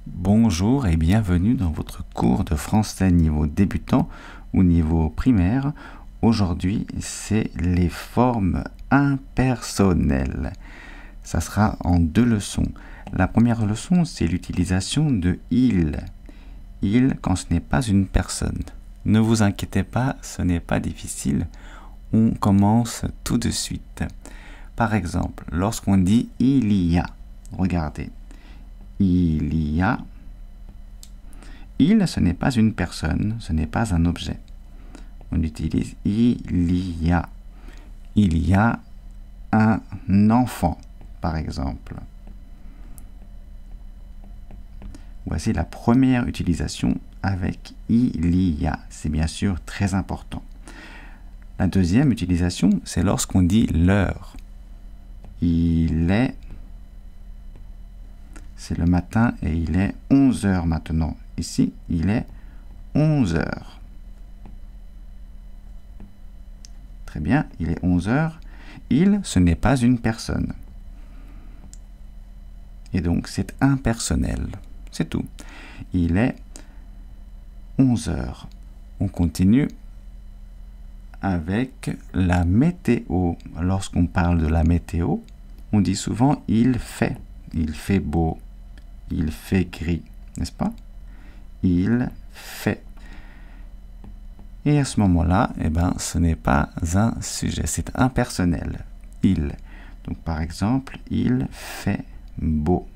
Bonjour et bienvenue dans votre cours de français niveau débutant ou niveau primaire. Aujourd'hui, c'est les formes impersonnelles. Ça sera en 2 leçons. La première leçon, c'est l'utilisation de « il ». Il quand ce n'est pas une personne. Ne vous inquiétez pas, ce n'est pas difficile. On commence tout de suite. Par exemple, lorsqu'on dit « il y a », regardez. Il y a. Il, ce n'est pas une personne, ce n'est pas un objet. On utilise il y a. Il y a un enfant, par exemple. Voici la première utilisation avec il y a. C'est bien sûr très important. La deuxième utilisation, c'est lorsqu'on dit l'heure. Il est. C'est le matin et il est 11 h maintenant. Ici, il est 11 h. Très bien, il est 11 h. Il, ce n'est pas une personne. Et donc, c'est impersonnel. C'est tout. Il est 11 h. On continue avec la météo. Lorsqu'on parle de la météo, on dit souvent « il fait ». Il fait beau, il fait gris, n'est-ce pas? Il fait. Et à ce moment-là, ce n'est pas un sujet, c'est impersonnel. Il. Donc par exemple, il fait beau.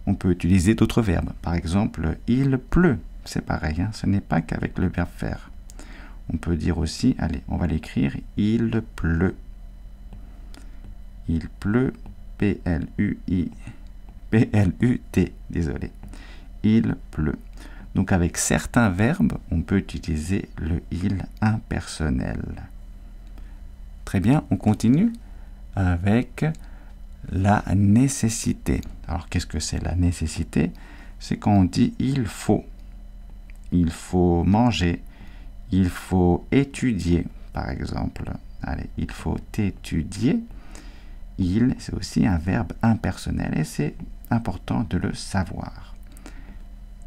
On peut utiliser d'autres verbes. Par exemple, il pleut. C'est pareil, hein? Ce n'est pas qu'avec le verbe faire. On peut dire aussi, allez, on va l'écrire, il pleut. Il pleut. P-L-U-T, désolé. Il pleut. Donc avec certains verbes, on peut utiliser le il impersonnel. Très bien, on continue avec la nécessité. Alors qu'est-ce que c'est la nécessité? C'est quand on dit il faut. Il faut manger, il faut étudier, par exemple. Allez, il faut étudier. Il, c'est aussi un verbe impersonnel et c'est important de le savoir.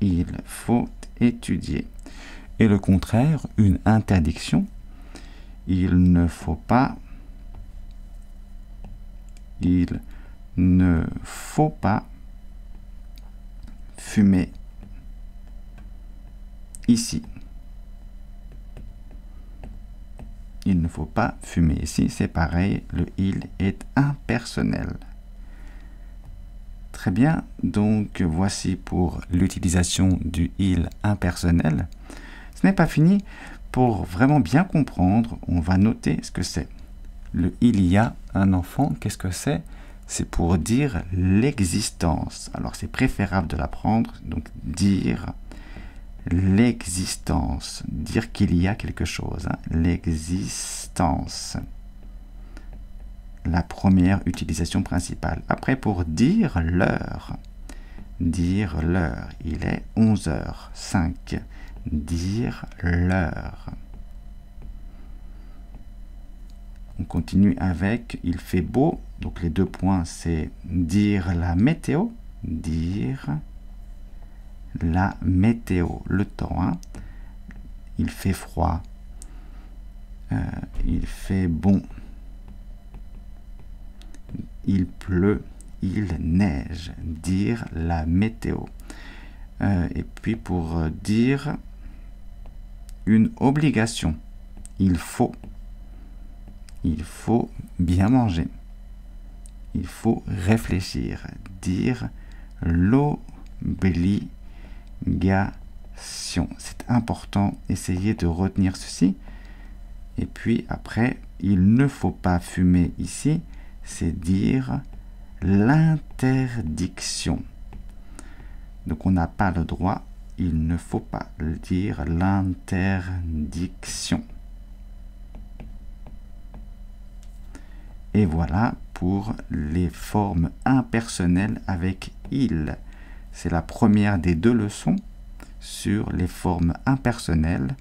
Il faut étudier. Et le contraire, une interdiction. Il ne faut pas fumer ici. Il ne faut pas fumer ici, c'est pareil, le « il » est impersonnel. Très bien, donc voici pour l'utilisation du « il » impersonnel. Ce n'est pas fini. Pour vraiment bien comprendre, on va noter ce que c'est. Le « il y a un enfant », qu'est-ce que c'est? C'est pour dire l'existence. Alors c'est préférable de l'apprendre, donc dire l'existence, dire qu'il y a quelque chose, hein. L'existence. La première utilisation principale. Après, pour dire l'heure, il est 11h05. Dire l'heure. On continue avec il fait beau. Donc les 2 points, c'est dire la météo, dire la météo, le temps, hein. Il fait froid, il fait bon, il pleut, il neige, dire la météo. Et puis pour dire une obligation, il faut bien manger, il faut réfléchir, dire l'obligation. C'est important, essayez de retenir ceci. Et puis après, il ne faut pas fumer ici, c'est dire l'interdiction. Donc on n'a pas le droit, il ne faut pas dire l'interdiction. Et voilà pour les formes impersonnelles avec il. C'est la première des 2 leçons sur les formes impersonnelles.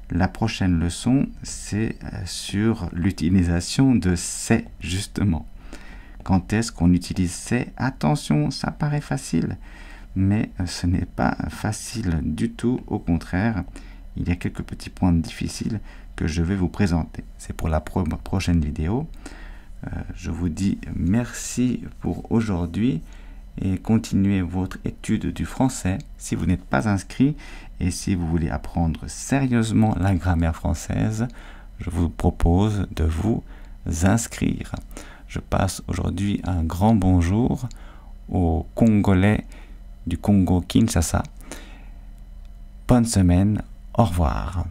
La prochaine leçon, c'est sur l'utilisation de c'est, justement. Quand est-ce qu'on utilise c'est? Attention, ça paraît facile, mais ce n'est pas facile du tout, au contraire, il y a quelques petits points difficiles que je vais vous présenter. C'est pour la prochaine vidéo. Je vous dis merci pour aujourd'hui et continuez votre étude du français si vous n'êtes pas inscrit et si vous voulez apprendre sérieusement la grammaire française, je vous propose de vous inscrire. Je passe aujourd'hui un grand bonjour aux Congolais du Congo Kinshasa. Bonne semaine, au revoir.